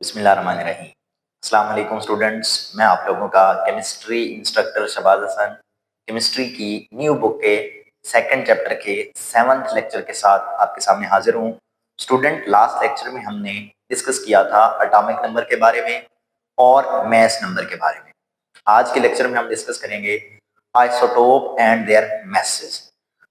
बिस्मिल्लाहिर्रहमानिर्रहीम। अस्सलाम वालेकुम स्टूडेंट्स, मैं आप लोगों का chemistry instructor Shahbaz Hasan chemistry की न्यू बुक के सेकंड चैप्टर के 7th लेक्चर के साथ आपके सामने हाजिर हूँ। स्टूडेंट, लास्ट लेक्चर में हमने डिस्कस किया था एटॉमिक नंबर के बारे में और मैस नंबर के बारे में। आज के लेक्चर में हम डिस्कस करेंगे isotope and their masses.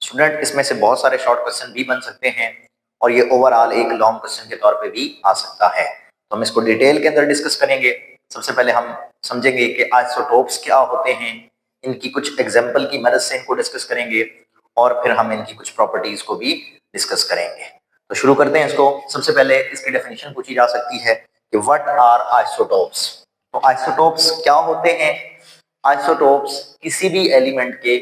Student, इसमें से बहुत सारे शॉर्ट क्वेश्चन भी बन सकते हैं और ये ओवरऑल एक लॉन्ग क्वेश्चन के तौर पे भी आ सकता है, तो हम इसको डिटेल के अंदर डिस्कस करेंगे। सबसे पहले हम समझेंगे कि आइसोटोप्स क्या होते हैं, इनकी कुछ एग्जांपल की मदद से इनको डिस्कस करेंगे और फिर हम इनकी कुछ प्रॉपर्टीज को भी डिस्कस करेंगे। तो शुरू करते हैं इसको। सबसे पहले इसकी डेफिनेशन पूछी जा सकती है कि व्हाट आर आइसोटोप्स। तो आइसोटोप्स क्या होते हैं? आइसोटोप्स किसी भी एलिमेंट के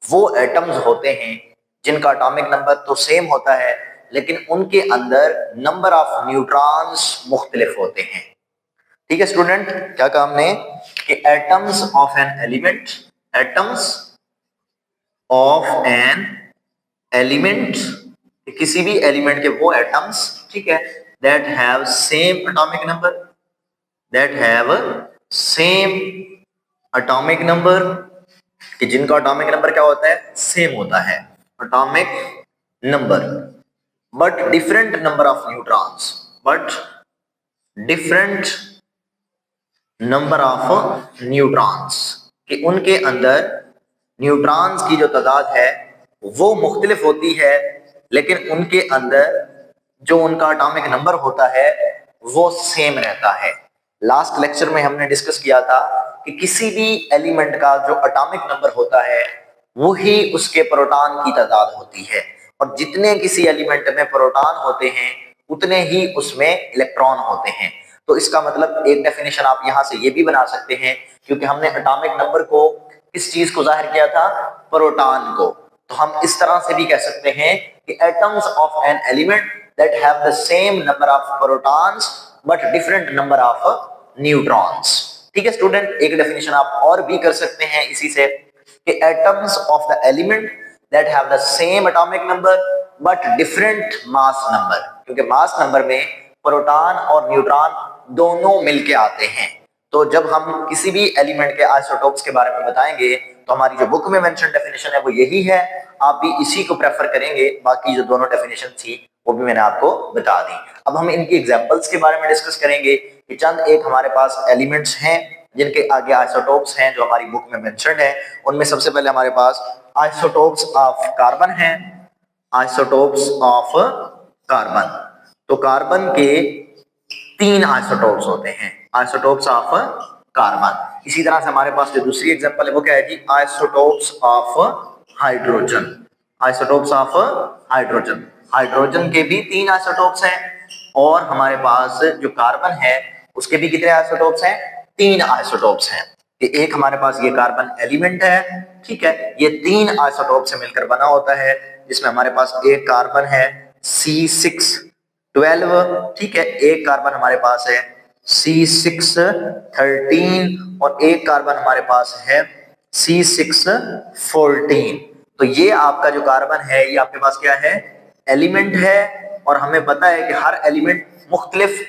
वो एटम्स होते हैं जिनका एटॉमिक नंबर तो सेम होता है लेकिन उनके अंदर नंबर ऑफ न्यूट्रॉन्स मुख्तलिफ होते हैं। ठीक है स्टूडेंट, क्या कहा हमने कि atoms of an element, atoms of an element, किसी भी एलिमेंट के वो एटम्स, ठीक है, that have same atomic number, that have same atomic number, कि जिनका एटॉमिक नंबर क्या होता है? सेम होता है atomic number, but different number of neutrons, but different number of neutrons, कि उनके अंदर न्यूट्रॉन्स की जो तादाद है वो मुख्तलिफ होती है लेकिन उनके अंदर जो उनका एटॉमिक नंबर होता है वो सेम रहता है। लास्ट लेक्चर में हमने डिस्कस किया था कि किसी भी एलिमेंट का जो एटॉमिक नंबर होता है वही उसके प्रोटॉन की तादाद होती है, और जितने किसी एलिमेंट में प्रोटॉन होते हैं उतने ही उसमें इलेक्ट्रॉन होते हैं। तो इसका मतलब एक डेफिनेशन आप यहां से ये भी बना सकते हैं, क्योंकि हमने एटॉमिक नंबर को किस चीज को जाहिर किया था? प्रोटॉन को। तो हम इस तरह से भी कह सकते हैं कि atoms of an element that have the same number of protons but different number of neutrons. ठीक है स्टूडेंट, एक डेफिनेशन आप और भी कर सकते हैं इसी से कि atoms of the element that have the same atomic number but different mass number, क्योंकि मास नंबर में प्रोटॉन और न्यूट्रॉन दोनों मिलके आते हैं। तो जब हम किसी भी एलिमेंट के आइसोटोप्स के बारे में बताएंगे तो हमारी जो बुक में मेंशन डेफिनेशन है वो यही है, आप भी इसी को प्रेफर करेंगे। बाकी जो दोनों डेफिनेशन थी वो भी मैंने आपको बता दी। अब हम इनकी एग्जांपल्स के बारे में डिस्कस करेंगे कि चंद एक हमारे पास एलिमेंट्स हैं जिनके आगे आइसोटोप्स हैं जो हमारी बुक में मेंशन है। उनमें सबसे पहले हमारे पास आइसोटोप्स ऑफ कार्बन है, आइसोटोप्स ऑफ कार्बन। तो कार्बन के 3 आइसोटोप्स होते हैं, आइसोटोप्स ऑफ कार्बन। इसी तरह से हमारे पास जो दूसरी एग्जांपल है वो क्या है जी? Isotopes of hydrogen, isotopes of hydrogen. Hydrogen के भी 3 आइसोटोप्स हैं और हमारे पास जो कार्बन है उसके भी कितने आइसोटोप्स हैं? 3 आइसोटोप्स हैं। कि एक हमारे पास ये कार्बन एलिमेंट है, ठीक है, ये 3 आइसोटोप से मिलकर बना होता है, जिसमें हमारे पास एक कार्बन है C612, ठीक है, एक कार्बन हमारे पास है C613 और एक कार्बन हमारे पास है C614। तो ये आपका जो कार्बन है ये आपके पास क्या है? एलिमेंट है, और हमें पता है कि हर एलिमेंट मुख्तलिफ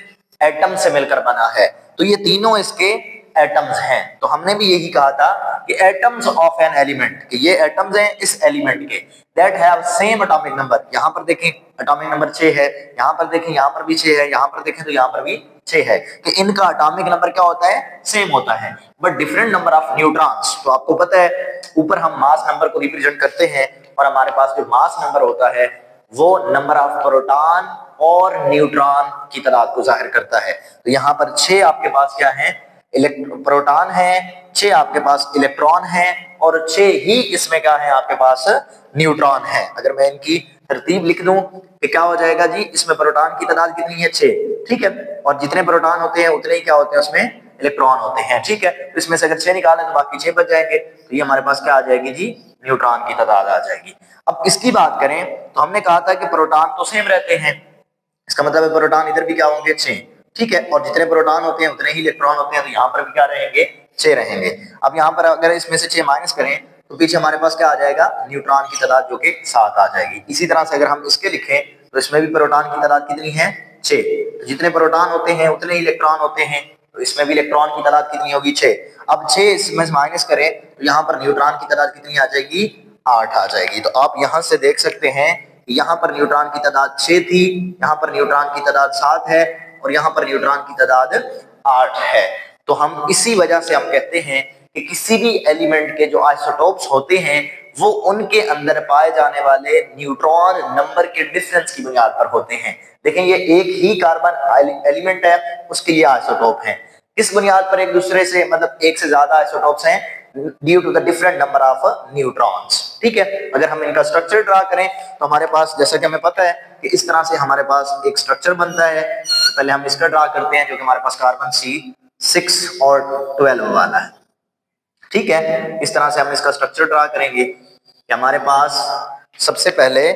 एटम से मिलकर बना है, तो ये तीनों इसके एटम्स हैं। तो हमने भी यही कहा था कि एटम्स ऑफ एन एलिमेंट, कि ये एटम्स हैं इस एलिमेंट के, that have same atomic number. यहां पर देखें एटॉमिक नंबर 6 है, यहां पर देखें यहां पर भी 6 है, यहां पर देखें तो यहां पर भी 6 है, कि इनका एटॉमिक नंबर क्या होता है? सेम होता है, but different number of neutrons. तो आपको पता है ऊपर हम मास नंबर को रिप्रेजेंट करते हैं और हमारे पास जो मास नंबर होता है वो नंबर ऑफ प्रोटॉन और न्यूट्रॉन की तादाद को जाहिर करता है। तो यहाँ पर 6 आपके पास क्या है? प्रोटॉन है, 6 आपके पास इलेक्ट्रॉन है और 6 ही इसमें क्या है? आपके पास न्यूट्रॉन है। अगर मैं इनकी तरतीब लिख दूं कि क्या हो जाएगा जी? इसमें प्रोटॉन की तादाद कितनी है? 6, ठीक है, और जितने प्रोटॉन होते हैं उतने ही क्या होते हैं? उसमें इलेक्ट्रॉन होते हैं, ठीक है। तो इसमें से अगर 6 निकालें तो बाकी 6 बच जाएंगे, तो ये हमारे पास क्या आ जाएगी जी? न्यूट्रॉन की तादाद आ जाएगी। अब इसकी बात करें तो हमने कहा था कि प्रोटॉन तो सेम रहते हैं, इसका मतलब है प्रोटॉन इधर भी क्या होंगे? 6, ठीक है, और जितने प्रोटॉन होते हैं उतने ही इलेक्ट्रॉन होते हैं, तो यहाँ पर भी क्या रहेंगे? 6 रहेंगे। अब यहाँ पर अगर इसमें से 6 माइनस करें तो पीछे हमारे पास क्या आ जाएगा? न्यूट्रॉन की तादाद जो कि 7 आ जाएगी। इसी तरह से अगर हम इसके लिखें तो इसमें भी प्रोटॉन की तादाद कितनी है? 6। तो जितने प्रोटॉन होते हैं उतने ही इलेक्ट्रॉन होते हैं, तो इसमें भी इलेक्ट्रॉन की तादाद कितनी होगी 6। अब 6 इसमें माइनस करें तो यहाँ पर न्यूट्रॉन की तादाद कितनी आ जाएगी 8 आ जाएगी। तो आप यहाँ से देख सकते हैं कि यहाँ पर न्यूट्रॉन की तादाद 6 थी, यहाँ पर न्यूट्रॉन की तादाद 7 है और यहाँ पर न्यूट्रॉन की तादाद 8 है। तो हम इसी वजह से हम कहते हैं कि किसी भी एलिमेंट के जो आइसोटोप्स होते हैं वो उनके अंदर पाए जाने वाले न्यूट्रॉन नंबर के डिफरेंस की बुनियाद पर होते हैं। देखें ये एक ही कार्बन एलिमेंट है, उसके ये आइसोटोप हैं। किस बुनियाद पर एक दूसरे से मतलब एक से ज्यादा आइसोटोप्स हैं? Due to the different number of neutrons. ठीक है, अगर हम इनका स्ट्रक्चर ड्रा करें तो हमारे पास जैसा कि हमें पता है कि इस तरह से हमारे पास एक स्ट्रक्चर बनता है। पहले हम इसका ड्रा करते हैं जो कि हमारे पास कार्बन C6 और 12 वाला है। ठीक है, इस तरह से हम इसका स्ट्रक्चर ड्रा करेंगे कि हमारे पास सबसे पहले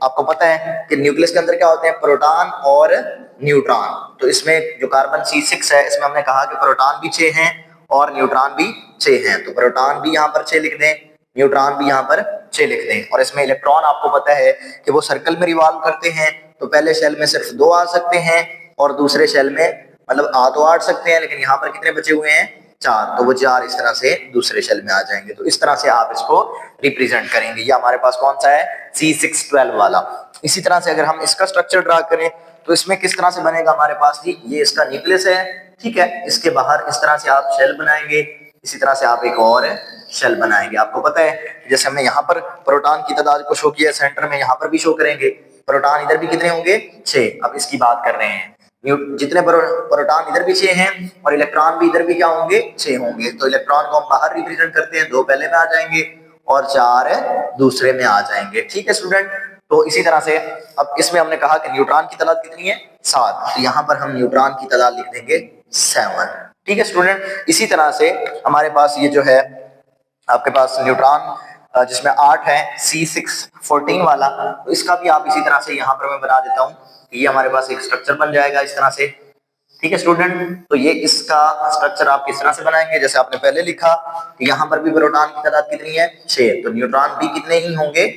आपको पता है कि न्यूक्लियस के अंदर क्या होते हैं प्रोटॉन और न्यूट्रॉन। तो इसमें जो कार्बन C6 है इसमें हमने कहा कि प्रोटॉन भी 6 हैं और न्यूट्रॉन भी 6 हैं। तो प्रोटॉन भी यहाँ पर 6 लिख दें, न्यूट्रॉन भी यहाँ पर 6 लिख दें। और इसमें इलेक्ट्रॉन आपको पता है कि वो सर्कल में रिवॉल्व करते हैं, तो पहले शेल में सिर्फ 2 आ सकते हैं और दूसरे शेल में मतलब आ तो 8 सकते हैं, लेकिन यहाँ पर कितने बचे हुए हैं 4, तो वो 4 इस तरह से दूसरे शेल में आ जाएंगे। तो इस तरह से आप इसको रिप्रेजेंट करेंगे। ये हमारे पास कौन सा है C612 वाला। इसी तरह से अगर हम इसका स्ट्रक्चर ड्रा करें तो इसमें किस तरह से बनेगा हमारे पास जी, ये इसका न्यूक्लियस है। ठीक है, इसके बाहर इस तरह से आप शेल बनाएंगे, इसी तरह से आप एक और शेल बनाएंगे। आपको पता है जैसे हमने यहाँ पर प्रोटॉन की तादाद को शो किया सेंटर में, यहाँ पर भी शो करेंगे। प्रोटॉन इधर भी कितने होंगे 6। अब इसकी बात कर रहे हैं जितने प्रोटॉन इधर भी 6 हैं और इलेक्ट्रॉन भी इधर भी क्या होंगे 6 होंगे। तो इलेक्ट्रॉन को हम बाहर रिप्रेजेंट करते हैं, 2 पहले में आ जाएंगे और 4 दूसरे में आ जाएंगे। ठीक है स्टूडेंट, तो इसी तरह से अब इसमें हमने कहा कि न्यूट्रॉन की तादाद कितनी है 7, तो यहाँ पर हम न्यूट्रॉन की तादाद लिख देंगे 7। ठीक है स्टूडेंट, इसी तरह से हमारे पास ये जो है आपके पास न्यूट्रॉन जिसमें 8 है C614 वाला, तो इसका भी आप इसी तरह से यहाँ पर मैं बना देता हूँ। ये हमारे पास एक स्ट्रक्चर बन जाएगा इस तरह से। ठीक है स्टूडेंट, तो ये इसका स्ट्रक्चर आप किस तरह से बनाएंगे, जैसे आपने पहले लिखा यहाँ पर भी प्रोटॉन की तादाद कितनी है 6, तो न्यूट्रॉन भी कितने ही होंगे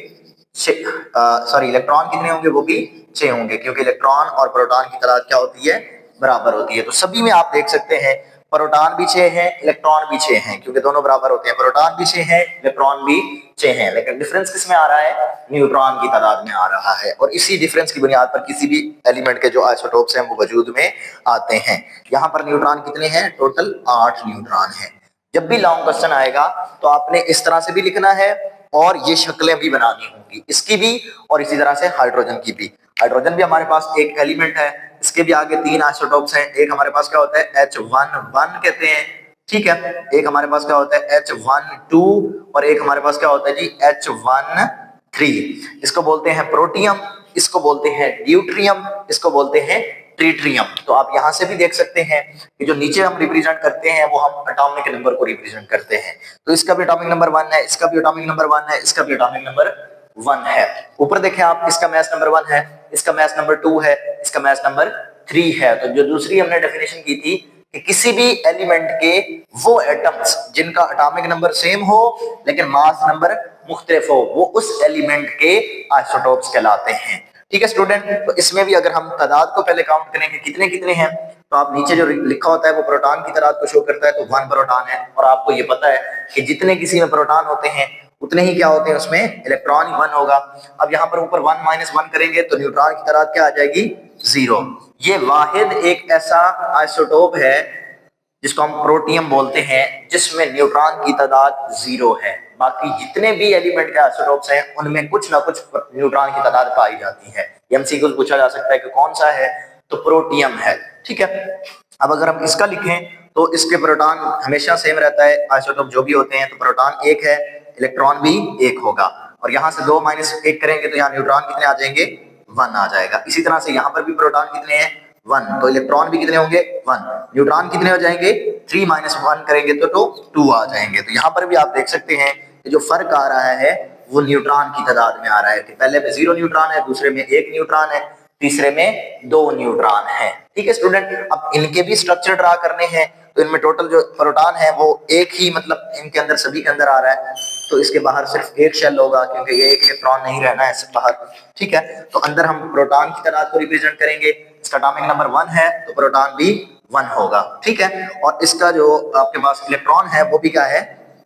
सॉरी इलेक्ट्रॉन कितने होंगे वो भी 6 होंगे, क्योंकि इलेक्ट्रॉन और प्रोटॉन की तादाद क्या होती है बराबर होती है। तो सभी में आप देख सकते हैं प्रोटॉन भी 6 हैं, इलेक्ट्रॉन भी 6 हैं, क्योंकि दोनों बराबर होते हैं। प्रोटॉन भी 6 हैं, इलेक्ट्रॉन भी 6 हैं, लेकिन डिफरेंस किस में आ रहा है न्यूट्रॉन की तादाद में आ रहा है। और इसी डिफरेंस की बुनियाद पर किसी भी एलिमेंट के जो आइसोटोप्स हैं वो वजूद में आते हैं। यहाँ पर न्यूट्रॉन कितने हैं, टोटल 8 न्यूट्रॉन हैं। जब भी लॉन्ग क्वेश्चन आएगा तो आपने इस तरह से भी लिखना है और ये शक्लें भी बनानी होंगी, इसकी भी और इसी तरह से हाइड्रोजन की भी। हाइड्रोजन भी हमारे पास एक एलिमेंट है, इसके भी आगे 3 आइसोटोप्स हैं। एक हमारे पास क्या होता है H11 कहते हैं। ठीक है, एक हमारे पास क्या होता है H12 और एक हमारे पास क्या होता है जी H13। इसको बोलते हैं प्रोटियम, इसको बोलते हैं ड्यूट्रियम, इसको बोलते हैं ट्रिटियम। तो आप यहां से भी देख सकते हैं कि जो नीचे हम रिप्रेजेंट करते हैं वो हम एटॉमिक नंबर को रिप्रेजेंट करते हैं। तो इसका भी एटॉमिक नंबर 1 है, इसका भी एटॉमिक नंबर 1 है, इसका भी एटॉमिक नंबर 1 है। ऊपर देखें आप, इसका मास नंबर 1 है, इसका मास नंबर 2 है, इसका मास नंबर 3 है। तो जो दूसरी हमने डेफिनेशन की थी कि किसी भी एलिमेंट के वो एटम्स जिनका एटॉमिक नंबर सेम हो लेकिन मास नंबर मुख्तलिफ हो, वो उस एलिमेंट के आइसोटोप्स कहलाते हैं। ठीक है स्टूडेंट, तो इसमें भी अगर हम तादाद को पहले काउंट करें कि कितने कितने हैं, तो आप नीचे जो लिखा होता है वो प्रोटॉन की तादाद को शो करता है, तो 1 प्रोटॉन है। और आपको ये पता है कि जितने किसी में प्रोटॉन होते हैं उतने ही क्या होते हैं उसमें इलेक्ट्रॉन 1 होगा। अब यहाँ पर ऊपर 1 - 1 करेंगे तो न्यूट्रॉन की तादाद क्या आ जाएगी 0। ये वाहिद एक ऐसा आइसोटोप है जिसको हम प्रोटियम बोलते हैं जिसमें न्यूट्रॉन की तादाद 0 है। बाकी जितने भी एलिमेंट के आइसोटोप्स हैं उनमें कुछ ना कुछ न्यूट्रॉन की तादाद पाई जाती है। एमसीक्यू पूछा जा सकता है कि कौन सा है, तो प्रोटियम है। ठीक है, अब अगर हम इसका लिखें तो इसके प्रोटॉन हमेशा सेम रहता है, आइसोटोप जो भी होते हैं। तो प्रोटॉन 1 है, इलेक्ट्रॉन भी 1 होगा, और यहाँ से 2 - 1 करेंगे तो यहाँ न्यूट्रॉन कितने आ जाएंगे 1 आ जाएगा। इसी तरह से यहाँ पर भी प्रोटॉन कितने हैं 1, तो इलेक्ट्रॉन भी कितने होंगे 1, न्यूट्रॉन कितने हो जाएंगे 3 - 1 करेंगे तो 2 आ जाएंगे। तो यहाँ पर भी आप देख सकते हैं कि जो फर्क आ रहा है वो न्यूट्रॉन की तादाद में आ रहा है कि पहले में 0 न्यूट्रॉन है, दूसरे में 1 न्यूट्रॉन है, तीसरे में 2 न्यूट्रॉन है। ठीक है स्टूडेंट, अब इनके भी स्ट्रक्चर ड्रा करने हैं, तो इनमें टोटल जो प्रोटॉन है वो एक ही मतलब इनके अंदर सभी के अंदर आ रहा है। तो इसके बाहर सिर्फ एक शेल होगा क्योंकि ये एक इलेक्ट्रॉन नहीं रहना है सिर्फ बाहर, ठीक है। तो अंदर हम प्रोटॉन की तादाद को रिप्रेजेंट करेंगे, इसका एटॉमिक नंबर 1 है तो प्रोटॉन भी 1 होगा, ठीक है। और इसका जो आपके पास इलेक्ट्रॉन है वो भी क्या है,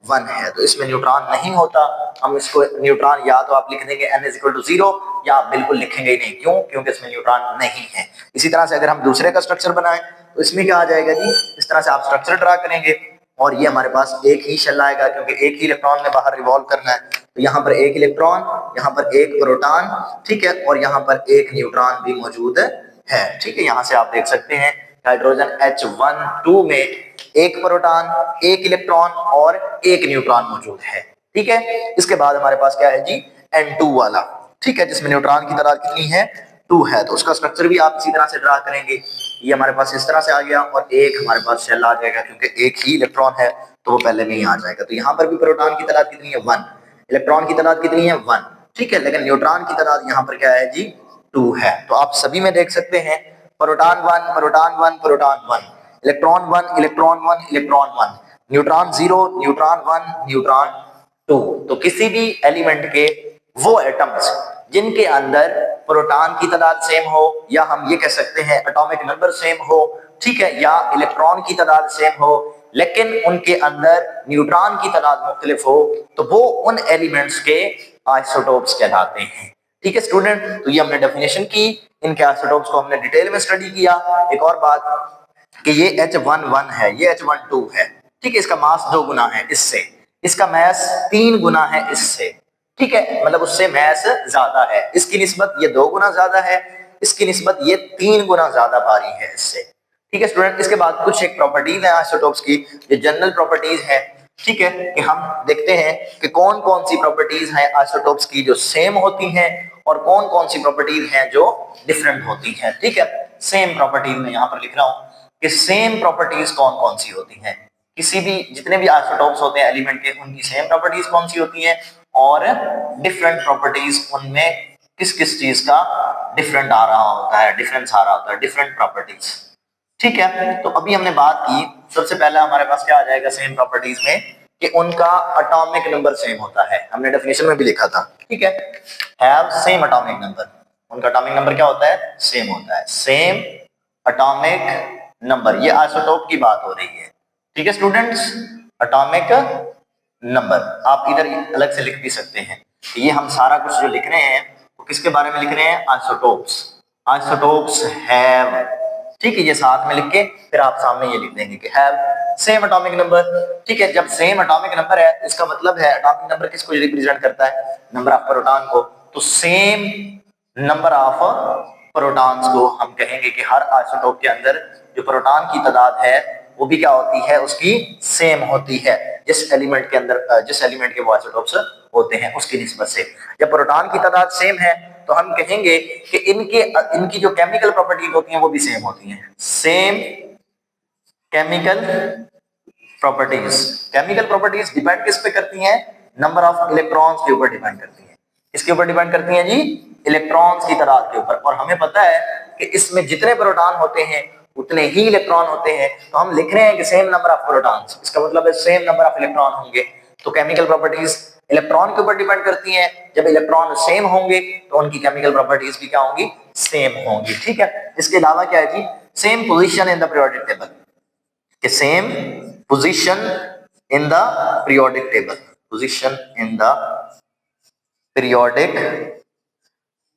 1 है। तो इसमें न्यूट्रॉन नहीं होता, हम इसको न्यूट्रॉन या तो आप लिख देंगे n = 0 या आप बिल्कुल लिखेंगे ही नहीं, क्यों, क्योंकि इसमें न्यूट्रॉन नहीं है। इसी तरह से अगर हम दूसरे का स्ट्रक्चर बनाएं तो इसमें क्या आ जाएगा जी, इस तरह से आप स्ट्रक्चर ड्रा करेंगे और ये हमारे पास एक ही शेल आएगा क्योंकि एक ही इलेक्ट्रॉन में बाहर रिवॉल्व करना है। तो यहाँ पर एक इलेक्ट्रॉन, यहाँ पर एक प्रोटॉन, ठीक है, और यहाँ पर एक न्यूट्रॉन भी मौजूद है, ठीक है। यहाँ से आप देख सकते हैं हाइड्रोजन H12 में एक प्रोटॉन, एक इलेक्ट्रॉन और एक न्यूट्रॉन मौजूद है, ठीक है। इसके बाद हमारे पास क्या है जी, N2 वाला, ठीक है, जिसमें न्यूट्रॉन की तादाद कितनी है, 2 है। तो उसका स्ट्रक्चर भी आप इसी तरह से ड्रा करेंगे, ये हमारे पास इस तरह से आ गया और एक हमारे पास शेल आ जाएगा क्योंकि एक ही इलेक्ट्रॉन है तो वो पहले नहीं आ जाएगा। तो यहाँ पर भी प्रोटॉन की तादाद कितनी है, 1, इलेक्ट्रॉन की तादाद कितनी है, 1, ठीक है, लेकिन न्यूट्रॉन की तादाद यहाँ पर क्या है जी, 2 है। तो आप सभी में देख सकते हैं proton 1, proton 1, proton 1, electron 1, electron 1, electron 1, neutron 0, neutron 1, neutron 2। तो किसी भी एलिमेंट के वो एटम्स जिनके अंदर प्रोटॉन की तादाद सेम हो, या हम ये कह सकते हैं एटॉमिक नंबर सेम हो, ठीक है, या इलेक्ट्रॉन की तादाद सेम हो लेकिन उनके अंदर न्यूट्रॉन की तादाद मुख्तलिफ हो, तो वो उन एलिमेंट्स के आइसोटोप्स कहलाते हैं, ठीक है स्टूडेंट। तो ये हमने डेफिनेशन की, इनके आइसोटोप्स को हमने डिटेल में स्टडी किया। एक और बात कि ये H11 है, ये H12 है, ठीक है, इसका मास 2 गुना है इससे, इसका मास 3 गुना है इससे, ठीक है, मतलब उससे मास ज्यादा है, इसकी निस्बत ये 2 गुना ज्यादा है, इसकी निस्बत ये 3 गुना ज्यादा भारी है इससे, ठीक है स्टूडेंट। इसके बाद कुछ एक प्रॉपर्टीज है आइसोटोप्स की, ये जनरल प्रॉपर्टीज है, ठीक है, कि हम देखते हैं कि कौन कौन सी प्रॉपर्टीज हैं आइसोटोप्स की जो सेम होती हैं और कौन कौन सी प्रॉपर्टीज हैं जो डिफरेंट होती हैं, ठीक है। सेम प्रॉपर्टीज में यहाँ पर लिख रहा हूं कि सेम प्रॉपर्टीज कौन कौन सी होती हैं, किसी भी जितने भी आइसोटोप्स होते हैं एलिमेंट के उनकी सेम प्रॉपर्टीज कौन सी होती हैं और डिफरेंट प्रॉपर्टीज उनमें किस किस चीज का डिफरेंट आ रहा होता है, डिफरेंस आ रहा होता है, डिफरेंट प्रॉपर्टीज, ठीक है। तो अभी हमने बात की, सबसे पहले हमारे पास क्या आ जाएगा सेम प्रॉपर्टीज में कि उनका एटॉमिक नंबर सेम होता है, हमने डेफिनेशन में भी लिखा था, ठीक है, हैव सेम एटॉमिक नंबर, उनका एटॉमिक नंबर क्या होता है, सेम होता है, सेम एटॉमिक नंबर, ये आइसोटोप की बात हो रही है, ठीक है स्टूडेंट्स। एटॉमिक नंबर आप इधर अलग से लिख भी सकते हैं, ये हम सारा कुछ जो लिख रहे हैं वो किसके बारे में लिख रहे हैं, आइसोटोप्स, आइसोटोप्स हैव, ठीक है, ये साथ में लिख के फिर आप सामने ये लिख देंगे कि हैव सेम एटॉमिक नंबर, ठीक है। जब सेम एटॉमिक नंबर है इसका मतलब है एटॉमिक नंबर किसको रिप्रेजेंट करता है, नंबर ऑफ प्रोटॉन को, तो सेम नंबर ऑफ प्रोटॉन्स को हम कहेंगे कि हर आइसोटोप के अंदर जो प्रोटॉन की तादाद है वो भी क्या होती है, उसकी सेम होती है जिस एलिमेंट के अंदर, जिस एलिमेंट के वो आइसोटोप्स होते हैं उसकी निस्बत से। जब प्रोटॉन की तादाद सेम है तो हम कहेंगे कि इनकी जो केमिकल प्रॉपर्टीज होती हैं वो भी सेम होती हैं, same chemical properties. Chemical properties depend किस पे करती हैं, नंबर ऑफ इलेक्ट्रॉन्स के ऊपर डिपेंड करती हैं, इसके ऊपर डिपेंड करती हैं जी, इलेक्ट्रॉन्स की तादाद के ऊपर। और हमें पता है कि इसमें जितने प्रोटॉन होते हैं उतने ही इलेक्ट्रॉन होते हैं, तो हम लिख रहे हैं कि सेम नंबर ऑफ प्रोटॉन्स, इसका मतलब है सेम नंबर ऑफ इलेक्ट्रॉन होंगे। तो केमिकल प्रॉपर्टीज इलेक्ट्रॉन के ऊपर डिपेंड करती हैं, जब इलेक्ट्रॉन सेम होंगे तो उनकी केमिकल प्रॉपर्टीज भी क्या होंगी, सेम होंगी, ठीक है। इसके अलावा क्या है जी, same position in the periodic table, कि same position in the periodic table, position in the periodic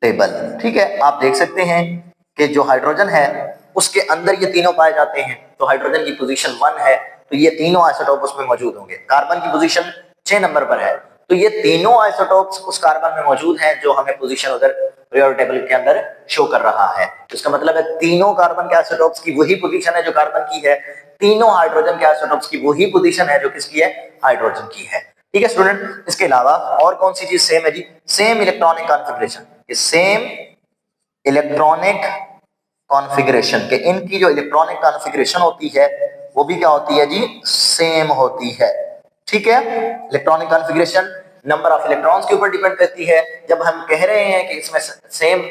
table, ठीक है। आप देख सकते हैं कि जो हाइड्रोजन है उसके अंदर ये तीनों पाए जाते हैं, तो हाइड्रोजन की पोजीशन 1 है तो ये तीनों आइसोटोप उसमें मौजूद होंगे। कार्बन की पोजीशन 6 नंबर पर है तो ये तीनों आइसोटोप्स उस कार्बन में मौजूद हैं जो हमें पोजीशन उधर पीरियोडिक टेबल के अंदर शो कर रहा है। तो इसका मतलब है तीनों कार्बन के आइसोटोप्स की वही पोजीशन है जो कार्बन की है, तीनों हाइड्रोजन के आइसोटोप्स की वही पोजीशन है जो किसकी है, हाइड्रोजन की है, ठीक है स्टूडेंट। इसके अलावा और कौन सी चीज सेम है जी, same electronic configuration, same electronic configuration, के इनकी जो इलेक्ट्रॉनिक कॉन्फ़िगरेशन होती है वो भी क्या होती है जी, सेम होती है, ठीक है। Electronic configuration number of electrons के ऊपर डिपेंड करती है। जब हम कह रहे हैं कि इसमें सेम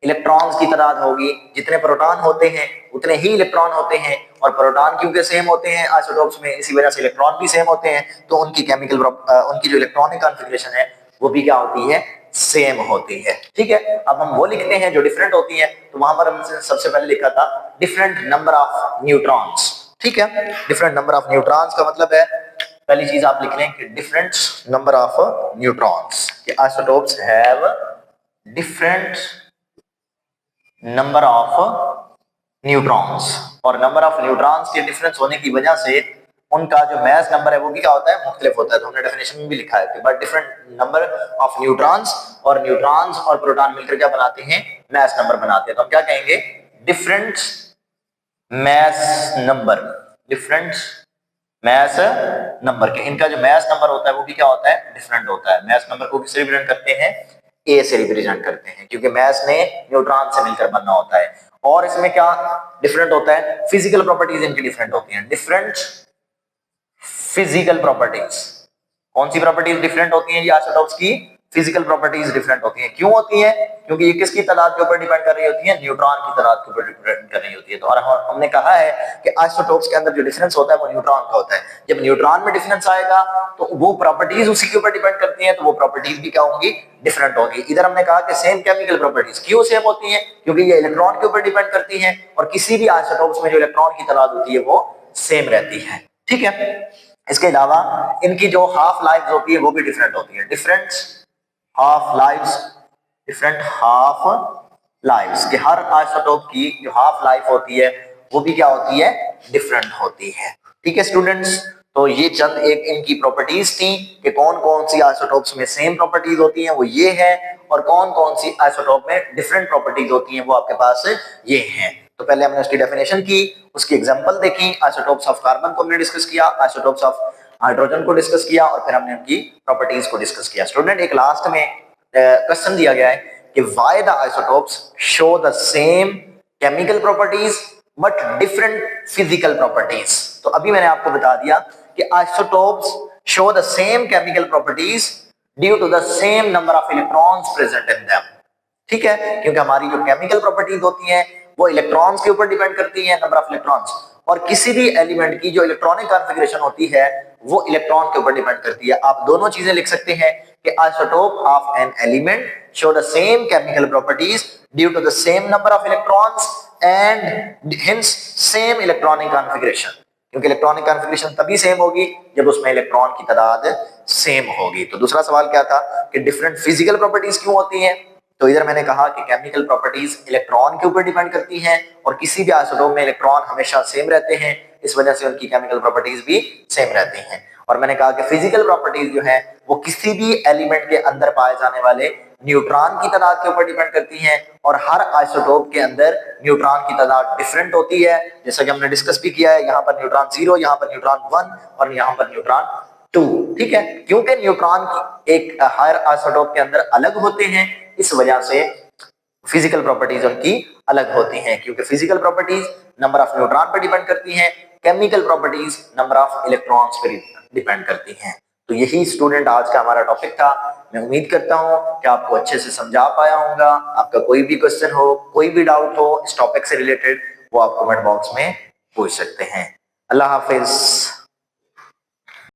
इलेक्ट्रॉन्स की तादाद होगी, जितने प्रोटॉन होते हैं उतने ही इलेक्ट्रॉन होते हैं, और प्रोटॉन क्योंकि सेम होते हैं आइसोटोप्स में, इसी वजह से इलेक्ट्रॉन भी सेम होते हैं, तो उनकी उनकी जो इलेक्ट्रॉनिक कॉन्फ़िगरेशन है वो भी क्या होती है, सेम होती है। ठीक है, अब हम वो लिखते हैं जो डिफरेंट होती है, तो वहां पर हमने सबसे पहले लिखा था डिफरेंट नंबर ऑफ न्यूट्रॉन्स। ठीक है, डिफरेंट नंबर ऑफ न्यूट्रॉन्स का मतलब है, पहली चीज आप लिख लें कि डिफरेंट नंबर ऑफ न्यूट्रॉन्स, कि isotopes have different number of neutrons, और नंबर ऑफ न्यूट्रॉन्स के डिफरेंस होने की वजह से उनका जो मैस नंबर है वो भी क्या होता है, मुख्तलिफ होता है। तो हमने डेफिनेशन में भी लिखा है कि but different number of neutrons, और न्यूट्रॉन्स और प्रोटॉन मिलकर क्या बनाते हैं, मैस नंबर बनाते हैं। तो हम क्या कहेंगे, different mass number, different mass number के, इनका जो मैस नंबर होता है वो भी क्या होता है, डिफरेंट होता है। मैस नंबर को किससे रिप्रेजेंट करते हैं, ए से रिप्रेजेंट करते हैं, क्योंकि मैस ने न्यूट्रॉन से मिलकर बनना होता है। और इसमें क्या डिफरेंट होता है, फिजिकल प्रॉपर्टीज इनकी डिफरेंट होती हैं, डिफरेंट फिजिकल प्रॉपर्टीज। कौन सी प्रॉपर्टीज डिफरेंट होती हैं, ये आइसोटोप्स की फिजिकल प्रॉपर्टीज डिफरेंट होती हैं। क्यों होती है, क्योंकि ये किसकी तादाद के ऊपर डिपेंड कर रही होती है, न्यूट्रॉन की तादाद के ऊपर डिपेंड कर रही होती है। तो और हमने कहा है कि आइसोटोप्स के अंदर जो डिफरेंस होता है वो न्यूट्रॉन का होता है। जब न्यूट्रॉन में डिफरेंस आएगा तो वो प्रॉपर्टीज उसी के ऊपर डिपेंड करती हैं, तो वो प्रॉपर्टीज भी क्या होंगी, डिफरेंट होगी। इधर हमने कहा कि सेम केमिकल प्रॉपर्टीज, क्यों सेम होती हैं, क्योंकि ये इलेक्ट्रॉन के ऊपर डिपेंड करती हैं, और किसी भी आइसोटोप्स में जो इलेक्ट्रॉन की तादाद होती है वो सेम रहती है। ठीक है, इसके अलावा इनकी जो हाफ लाइफ होती है वो भी डिफरेंट होती है, different half lives, different half lives, कि हर आइसोटोप की जो हाफ लाइफ होती है वो भी क्या होती है, डिफरेंट होती है। ठीक है स्टूडेंट्स, तो ये चंद एक इनकी प्रॉपर्टीज थी कि कौन कौन सी आइसोटोप्स में सेम प्रॉपर्टीज होती हैं वो ये है, और कौन कौन सी आइसोटोप में डिफरेंट प्रॉपर्टीज होती हैं वो आपके पास ये हैं। तो पहले हमने उसकी डेफिनेशन की, उसकी एग्जांपल देखी, आइसोटोप्स ऑफ कार्बन को हमने डिस्कस किया, आइसोटोप्स ऑफ हाइड्रोजन को डिस्कस किया, और फिर हमने उनकी प्रॉपर्टीज को डिस्कस किया। स्टूडेंट एक लास्ट में क्वेश्चन दिया गया है कि why the isotopes show the same chemical properties but different physical properties. तो अभी मैंने आपको बता दिया कि isotopes show the same chemical properties due to the same number of electrons present in them. ठीक है, क्योंकि हमारी जो केमिकल प्रॉपर्टीज होती हैं वो इलेक्ट्रॉन्स के ऊपर डिपेंड करती हैं, नंबर ऑफ इलेक्ट्रॉन्स, और किसी भी एलिमेंट की जो इलेक्ट्रॉनिक कॉन्फ़िगरेशन होती है वो इलेक्ट्रॉन के ऊपर डिपेंड करती है। आप दोनों चीजें लिख सकते हैं कि isotope of an element show the same chemical properties due to the same number of electrons and hence same electronic configuration, क्योंकि इलेक्ट्रॉनिक कॉन्फ़िगरेशन तभी सेम होगी जब उसमें इलेक्ट्रॉन की तादाद सेम होगी। तो दूसरा सवाल क्या था कि डिफरेंट फिजिकल प्रॉपर्टीज क्यों होती हैं, तो इधर मैंने कहा कि केमिकल प्रॉपर्टीज इलेक्ट्रॉन के ऊपर डिपेंड करती हैं, और किसी भी आइसोटोप में इलेक्ट्रॉन हमेशा सेम रहते हैं, इस वजह से उनकी केमिकल प्रॉपर्टीज भी सेम रहती हैं। और मैंने कहा कि फिजिकल प्रॉपर्टीज जो है वो किसी भी एलिमेंट के अंदर पाए जाने वाले न्यूट्रॉन की तादाद के ऊपर डिपेंड करती हैं, और हर आइसोटोप के अंदर न्यूट्रॉन की तादाद डिफरेंट होती है, जैसा कि हमने डिस्कस भी किया है, यहाँ पर न्यूट्रॉन 0, यहाँ पर न्यूट्रॉन 1 और यहाँ पर न्यूट्रॉन 2। ठीक है, क्योंकि न्यूट्रॉन की एक हर आइसोटोप के अंदर अलग होते हैं, इस वजह से फिजिकल प्रॉपर्टीज उनकी अलग होती हैं, क्योंकि physical properties number of neutron पर डिपेंड करती हैं, chemical properties number of electrons पर डिपेंड करती हैं। तो यही स्टूडेंट आज का हमारा टॉपिक था। मैं उम्मीद करता हूं कि आपको अच्छे से समझा पाया होगा। आपका कोई भी क्वेश्चन हो, कोई भी डाउट हो इस टॉपिक से रिलेटेड, वो आप कमेंट बॉक्स में पूछ सकते हैं। अल्लाह हाफिज।